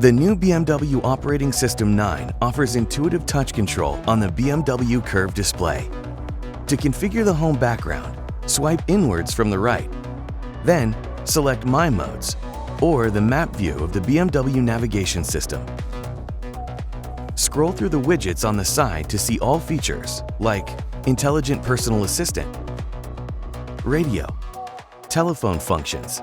The new BMW Operating System 9 offers intuitive touch control on the BMW Curved Display. To configure the home background, swipe inwards from the right. Then, select My Modes, or the map view of the BMW navigation system. Scroll through the widgets on the side to see all features, like Intelligent Personal Assistant, radio, telephone functions,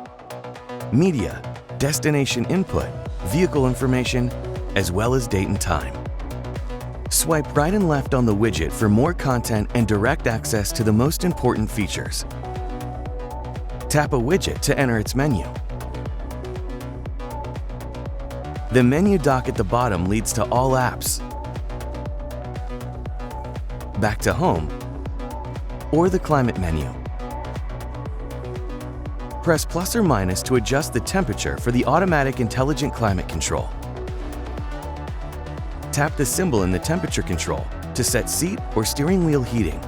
media, destination input, vehicle information, as well as date and time. Swipe right and left on the widget for more content and direct access to the most important features. Tap a widget to enter its menu. The menu dock at the bottom leads to all apps, back to home, or the climate menu. Press plus or minus to adjust the temperature for the automatic intelligent climate control. Tap the symbol in the temperature control to set seat or steering wheel heating.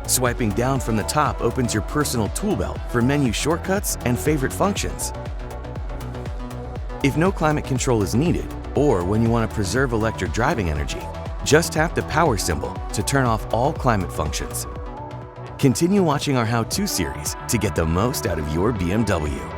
Swiping down from the top opens your personal tool belt for menu shortcuts and favorite functions. If no climate control is needed, or when you want to preserve electric driving energy, just tap the power symbol to turn off all climate functions. Continue watching our how-to series to get the most out of your BMW.